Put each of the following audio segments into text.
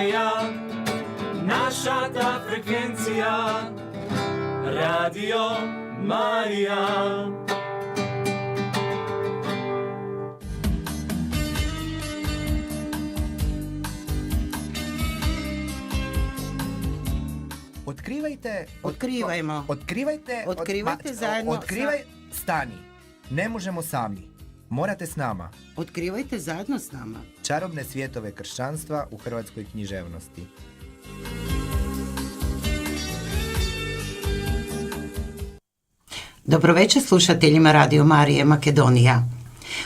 te ja, naša ta frekvencija, Radio Marija. Otkrivajte zajedno. Stani. Ne možemo sami. Morate s nama. Otkrivajte zajedno s nama. Čarobne svjetove kršćanstva u hrvatskoj književnosti. Dobroveče slušateljima Radio Marije Makedonija.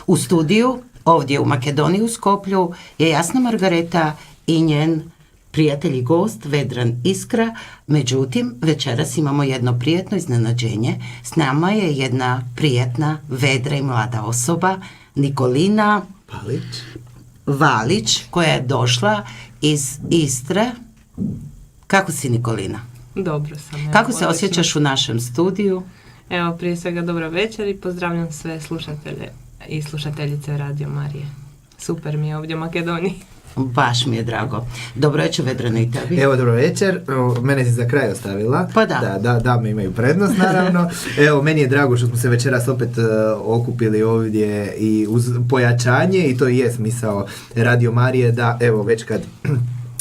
U studiju, ovdje u Makedoniji u Skoplju, je Jasna Margareta i njen prijatelj i gost Vedran Iskra. Međutim, večeras imamo jedno prijetno iznenađenje. S nama je jedna prijetna, vedra i mlada osoba, Nikolina Valić, koja je došla iz Istre. Kako si, Nikolina? Dobro sam. Kako se osjećaš u našem studiju? Evo, prije svega dobra večer i pozdravljam sve slušatelje i slušateljice Radio Marije. Super mi je ovdje u Makedoniji. Baš mi je drago. Dobro večer, Vedrana, i tebi. Evo, dobro večer. Mene si za kraj ostavila. Pa da. Dame imaju prednost, naravno. Evo, meni je drago što smo se večeras opet okupili ovdje i uz pojačanje, i to i je smisao Radio Marije, da evo već kad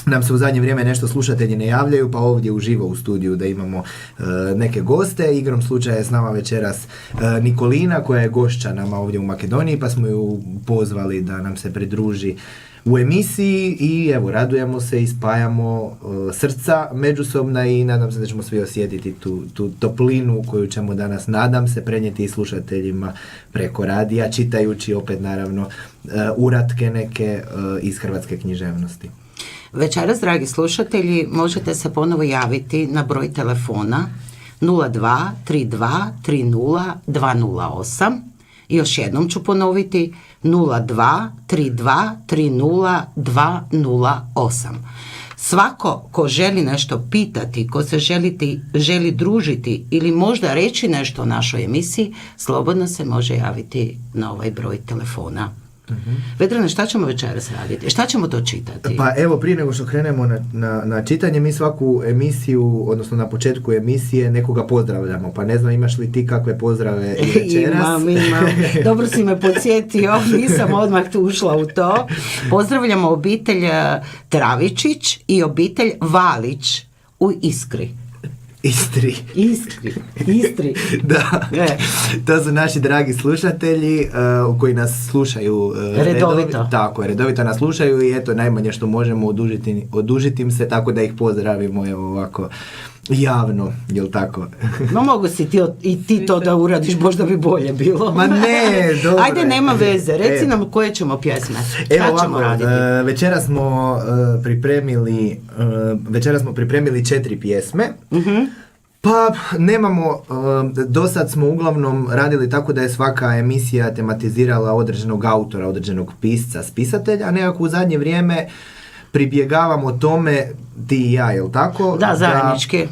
nam se u zadnje vrijeme nešto slušatelji ne javljaju, pa ovdje uživo u studiju da imamo neke goste. Igrom slučaja je s nama večeras Nikolina, koja je gošća nama ovdje u Makedoniji, pa smo ju pozvali da nam se pridruži u emisiji i evo, radujemo se i spajamo srca međusobna i nadam se da ćemo svi osjetiti tu toplinu koju ćemo danas, nadam se, prenijeti i slušateljima preko radija, čitajući opet naravno uratke neke iz hrvatske književnosti. Večeras, dragi slušatelji, možete se ponovo javiti na broj telefona 02 32 30 208. I još jednom ću ponoviti 02 32 30 208. Svako ko želi nešto pitati, ko se želi družiti ili možda reći nešto o našoj emisiji, slobodno se može javiti na ovaj broj telefona. Vedrane, šta ćemo večeras raditi? Šta ćemo to čitati? Pa evo, prije nego što krenemo na čitanje, mi svaku emisiju, odnosno na početku emisije, nekoga pozdravljamo. Pa ne znam, imaš li ti kakve pozdrave večeras? Imam. Dobro si me podsjetio, nisam odmah tu ušla u to. Pozdravljamo obitelj Travičić i obitelj Valić u Iskri. Istri. Da. To su naši dragi slušatelji koji nas slušaju redovito. Tako, redovito nas slušaju i eto, najmanje što možemo odužiti im se, tako da ih pozdravimo evo ovako javno, jel tako? No, mogu si ti to da uradiš, možda bi bolje bilo. Ma ne, dobro. Ajde, nema veze, reci nam koje ćemo pjesme. Evo ovako, večeras smo pripremili 4 pjesme. Pa nemamo, do sad smo uglavnom radili tako da je svaka emisija tematizirala određenog autora, određenog pisca, spisatelja, a nekako u zadnje vrijeme pribjegavamo tome, ti i ja, jel tako? Da, zajednički.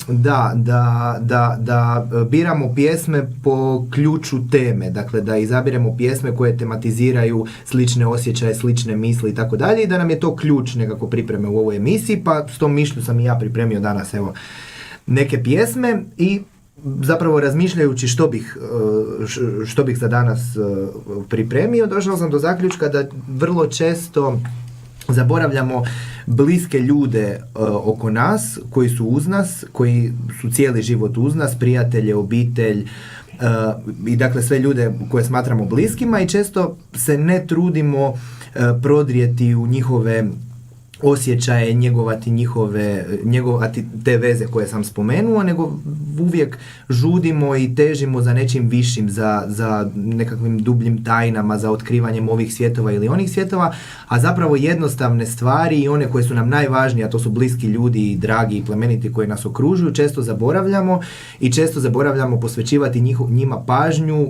Da biramo pjesme po ključu teme, dakle da izabiremo pjesme koje tematiziraju slične osjećaje, slične misli i tako dalje, i da nam je to ključ nekako pripreme u ovoj emisiji, pa s tom mišlju sam i ja pripremio danas evo neke pjesme i zapravo razmišljajući što bih za danas pripremio, došao sam do zaključka da vrlo često zaboravljamo bliske ljude oko nas, koji su uz nas, koji su cijeli život uz nas, prijatelje, obitelj i dakle sve ljude koje smatramo bliskima, i često se ne trudimo prodrijeti u njihove osjećaje, njegovati te veze koje sam spomenuo, nego uvijek žudimo i težimo za nečim višim, za nekakvim dubljim tajnama, za otkrivanjem ovih svjetova ili onih svjetova, a zapravo jednostavne stvari i one koje su nam najvažnije, a to su bliski ljudi, dragi i plemeniti koji nas okružuju, često zaboravljamo i često zaboravljamo posvećivati njima pažnju,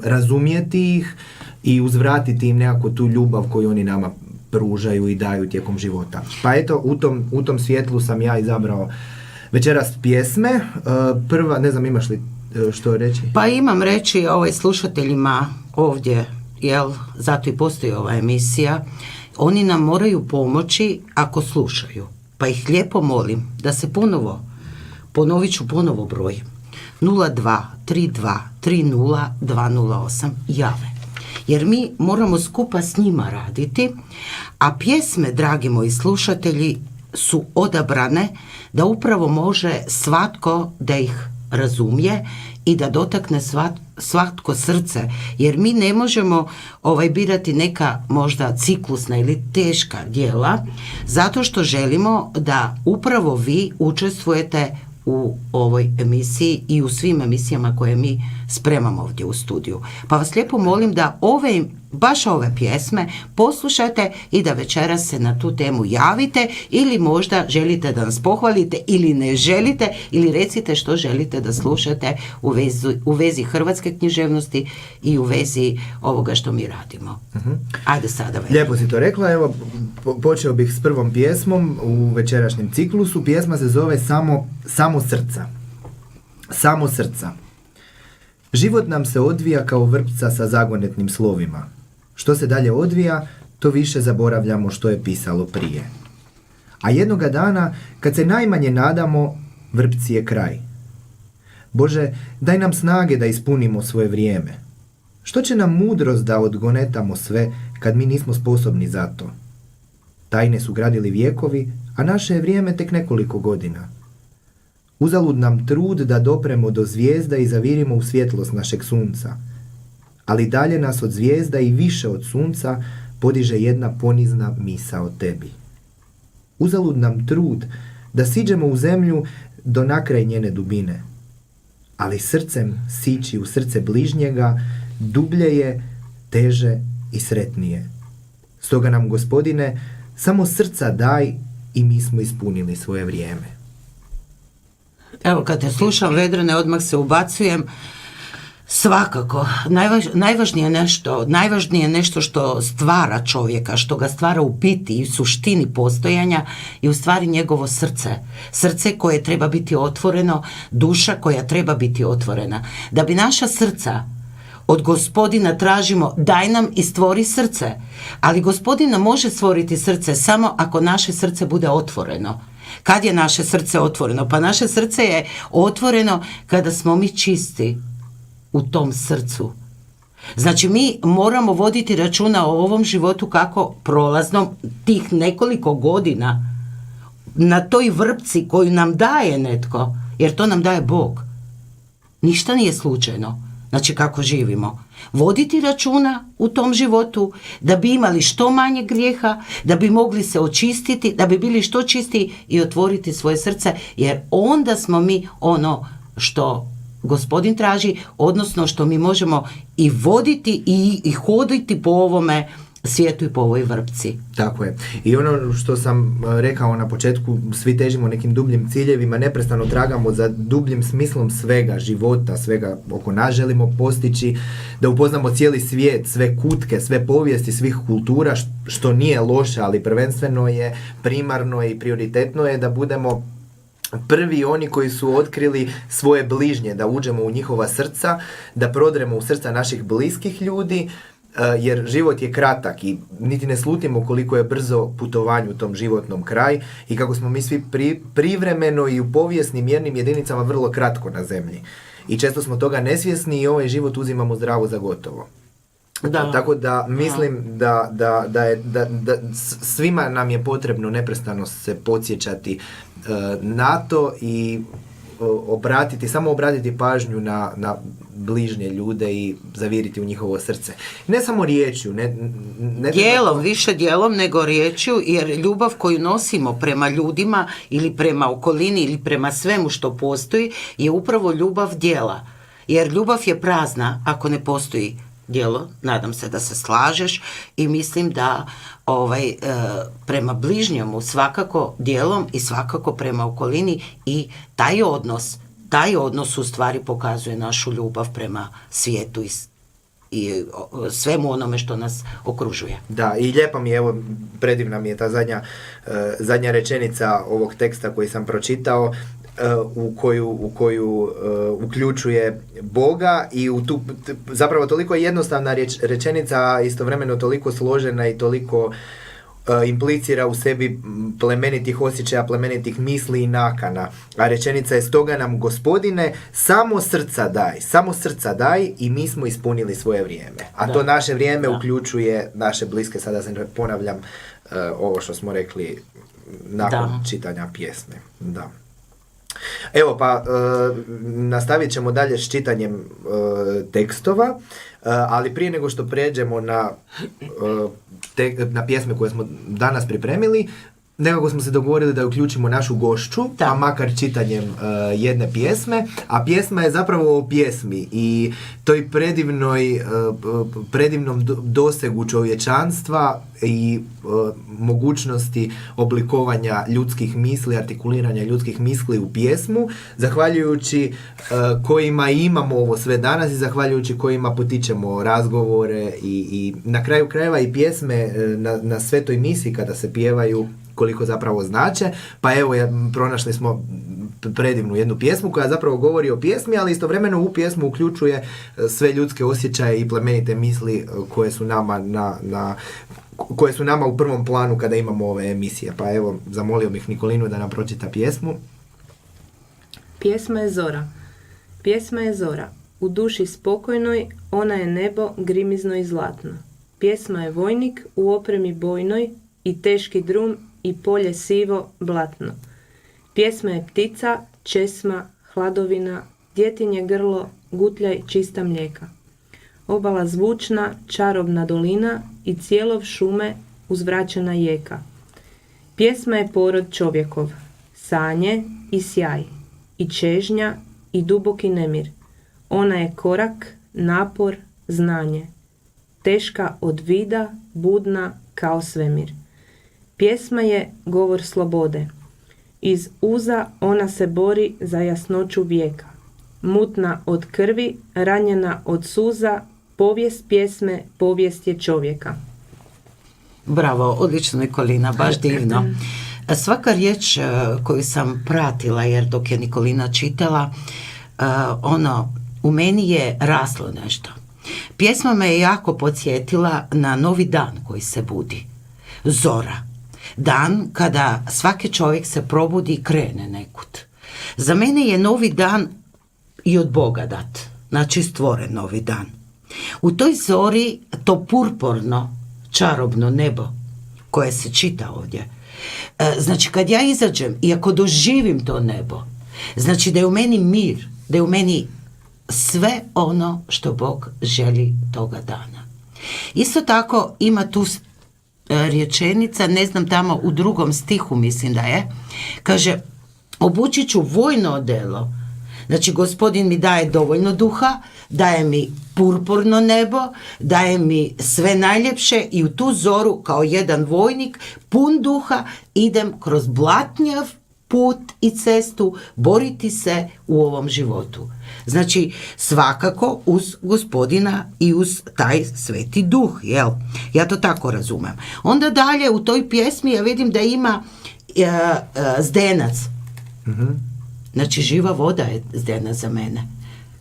razumjeti ih i uzvratiti im nekako tu ljubav koju oni nama pružaju i daju tijekom života. Pa eto, u tom svjetlu sam ja izabrao večeras pjesme. Prva, ne znam, imaš li što reći? Pa imam reći slušateljima ovdje, zato i postoji ova emisija, Oni nam moraju pomoći ako slušaju. Pa ih lijepo molim da se ponovit ću ponovo broj 0232302008 jave. Jer mi moramo skupa s njima raditi, a pjesme, dragi moji slušatelji, su odabrane da upravo može svatko da ih razumije i da dotakne svatko srce, jer mi ne možemo birati neka možda ciklusna ili teška djela, zato što želimo da upravo vi učestvujete u ovoj emisiji i u svim emisijama koje mi spremamo ovdje u studiju. Pa vas lijepo molim da baš ove pjesme poslušajte i da večeras se na tu temu javite, ili možda želite da nas pohvalite ili ne želite, ili recite što želite da slušate u vezi hrvatske književnosti i u vezi ovoga što mi radimo. Ajde sada. Lijepo si to rekla, evo počeo bih s prvom pjesmom u večerašnjem ciklusu. Pjesma se zove Samo srca. Samo srca. Život nam se odvija kao vrpca sa zagonetnim slovima. Što se dalje odvija, to više zaboravljamo što je pisalo prije. A jednoga dana, kad se najmanje nadamo, vrpci je kraj. Bože, daj nam snage da ispunimo svoje vrijeme. Što će nam mudrost da odgonetamo sve kad mi nismo sposobni za to? Tajne su gradili vijekovi, a naše je vrijeme tek nekoliko godina. Uzalud nam trud da dopremo do zvijezda i zavirimo u svjetlost našeg sunca. Ali dalje nas od zvijezda i više od sunca podiže jedna ponizna misao o tebi. Uzalud nam trud da siđemo u zemlju do nakraj njene dubine. Ali srcem sići u srce bližnjega dublje je, teže i sretnije. Stoga nam, Gospodine, samo srca daj i mi smo ispunili svoje vrijeme. Evo, kad te slušam, Vedrane, odmah se ubacujem. Svakako, najvažnije nešto što stvara čovjeka, što ga stvara u biti i suštini postojanja, je u stvari njegovo srce. Srce koje treba biti otvoreno, duša koja treba biti otvorena. Da bi naša srca od Gospodina tražimo, daj nam i stvori srce. Ali Gospodina može stvoriti srce samo ako naše srce bude otvoreno. Kad je naše srce otvoreno? Pa naše srce je otvoreno kada smo mi čisti u tom srcu. Znači, mi moramo voditi računa o ovom životu kako prolaznom tih nekoliko godina na toj vrpci koju nam daje netko, jer to nam daje Bog. Ništa nije slučajno. Znači, kako živimo. Voditi računa u tom životu da bi imali što manje grijeha, da bi mogli se očistiti, da bi bili što čistiji i otvoriti svoje srce, jer onda smo mi ono što Gospodin traži, odnosno što mi možemo i voditi i hoditi po ovome svijetu i po ovoj vrpci. Tako je. I ono što sam rekao na početku, svi težimo nekim dubljim ciljevima, neprestano tragamo za dubljim smislom svega života, svega oko nas želimo postići, da upoznamo cijeli svijet, sve kutke, sve povijesti, svih kultura, što nije loše, ali prvenstveno je, primarno i prioritetno je da budemo prvi oni koji su otkrili svoje bližnje, da uđemo u njihova srca, da prodremo u srca naših bliskih ljudi, jer život je kratak i niti ne slutimo koliko je brzo putovanje u tom životnom kraju i kako smo mi svi privremeno i u povijesnim mjernim jedinicama vrlo kratko na zemlji. I često smo toga nesvjesni i ovaj život uzimamo zdravo za gotovo. Da. Tako da mislim da svima nam je potrebno neprestano se podsjećati na to i samo obratiti pažnju na bližnje ljude i zaviriti u njihovo srce. Ne samo riječju. Više dijelom nego riječju, jer ljubav koju nosimo prema ljudima ili prema okolini ili prema svemu što postoji je upravo ljubav djela. Jer ljubav je prazna ako ne postoji djelo. Nadam se da se slažeš i mislim da prema bližnjemu svakako djelom i svakako prema okolini i taj odnos u stvari pokazuje našu ljubav prema svijetu i svemu onome što nas okružuje. Da, i lijepa mi je, evo, predivna mi je ta zadnja rečenica ovog teksta koji sam pročitao, u koju uključuje Boga i zapravo toliko jednostavna rečenica, a istovremeno toliko složena i toliko implicira u sebi plemenitih osjećaja, plemenitih misli i nakana. A rečenica je: stoga nam, Gospodine, samo srca daj i mi smo ispunili svoje vrijeme. A to naše vrijeme uključuje naše bliske, sada se ne ponavljam ovo što smo rekli nakon čitanja pjesme. Da. Evo pa nastavit ćemo dalje s čitanjem tekstova, ali prije nego što pređemo na pjesme koje smo danas pripremili, nekako smo se dogovorili da uključimo našu gošću, pa makar čitanjem jedne pjesme, a pjesma je zapravo o pjesmi i toj predivnom dosegu čovječanstva i mogućnosti oblikovanja ljudskih misli, artikuliranja ljudskih misli u pjesmu, zahvaljujući kojima imamo ovo sve danas i zahvaljujući kojima potičemo razgovore i na kraju krajeva i pjesme na svetoj misi kada se pjevaju koliko zapravo znače. Pa evo, pronašli smo predivnu jednu pjesmu koja zapravo govori o pjesmi, ali istovremeno u pjesmu uključuje sve ljudske osjećaje i plemenite misli koje su nama u prvom planu kada imamo ove emisije. Pa evo, zamolio bih Nikolinu da nam pročita pjesmu. Pjesma je zora. Pjesma je zora. U duši spokojnoj, ona je nebo grimizno i zlatno. Pjesma je vojnik u opremi bojnoj i teški drum i polje sivo blatno. Pjesma je ptica, česma, hladovina, djetinje grlo, gutljaj čista mlijeka. Obala zvučna, čarobna dolina i cijelov šume uzvraćena jeka. Pjesma je porod čovjekov, sanje i sjaj, i čežnja i duboki nemir. Ona je korak, napor, znanje. Teška od vida, budna kao svemir. Pjesma je govor slobode. Iz uza ona se bori za jasnoću vijeka. Mutna od krvi, ranjena od suza, povijest pjesme, povijest je čovjeka. Bravo, odlično Nikolina, baš divno. Svaka riječ koju sam pratila, jer dok je Nikolina čitala, u meni je raslo nešto. Pjesma me je jako podsjetila na novi dan koji se budi. Zora. Dan kada svaki čovjek se probudi i krene nekud. Za mene je novi dan i od Boga dat. Znači stvoren novi dan. U toj zori to purpurno, čarobno nebo koje se čita ovdje. Znači kad ja izađem i ako doživim to nebo, znači da je u meni mir, da je u meni sve ono što Bog želi toga dana. Isto tako ima tu rečenica, ne znam, tamo u 2. stihu mislim da je, kaže: obući ću vojno odelo. Znači Gospodin mi daje dovoljno duha, daje mi purpurno nebo, daje mi sve najljepše i u tu zoru kao jedan vojnik pun duha idem kroz blatnjav put i cestu boriti se u ovom životu. Znači svakako uz Gospodina i uz taj sveti duh, jel? Ja to tako razumem. Onda dalje u toj pjesmi ja vidim da ima zdenac. Mm-hmm. Znači živa voda je zdenac za mene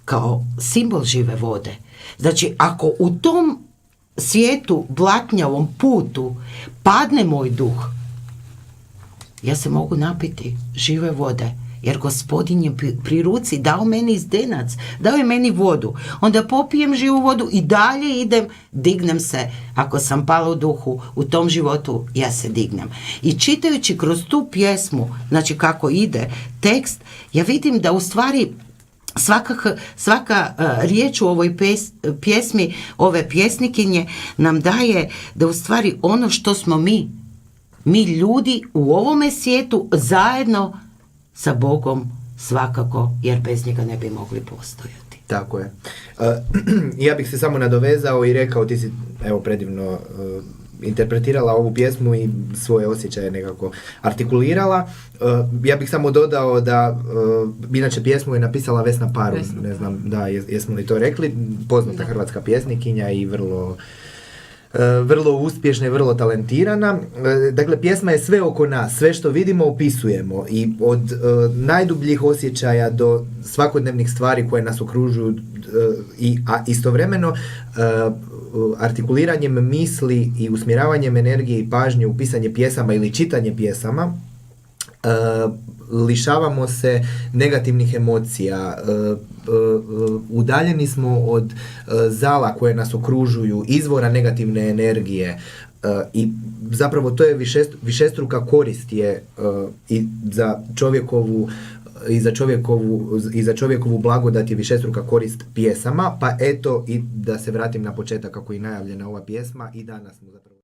kao simbol žive vode. Znači ako u tom svijetu, blatnjavom putu padne moj duh, ja se mogu napiti žive vode, jer Gospodin je pri ruci dao meni zdenac, dao je meni vodu. Onda popijem živu vodu i dalje idem, dignem se. Ako sam pala u duhu, u tom životu ja se dignem. I čitajući kroz tu pjesmu, znači kako ide tekst, ja vidim da u stvari svaka riječ u ovoj pjesmi, ove pjesnikinje nam daje da u stvari ono što smo mi ljudi u ovome svijetu zajedno sa Bogom svakako, jer bez njega ne bi mogli postojati. Tako je. Ja bih se samo nadovezao i rekao, ti si evo predivno interpretirala ovu pjesmu i svoje osjećaje nekako artikulirala. Ja bih samo dodao da inače pjesmu je napisala Vesna Parun. Ne znam da jesmo li to rekli, poznata hrvatska pjesnikinja i vrlo uspješna i vrlo talentirana. Dakle, pjesma je sve oko nas, sve što vidimo opisujemo i od najdubljih osjećaja do svakodnevnih stvari koje nas okružuju, a istovremeno artikuliranjem misli i usmjeravanjem energije i pažnje u pisanje pjesama ili čitanje pjesama lišavamo se negativnih emocija, udaljeni smo od zala koje nas okružuju, izvora negativne energije, i zapravo to je višestruka korist je i za čovjekovu blagodat je višestruka korist pjesama, pa eto i da se vratim na početak kako je najavljena ova pjesma i danas smo zapravo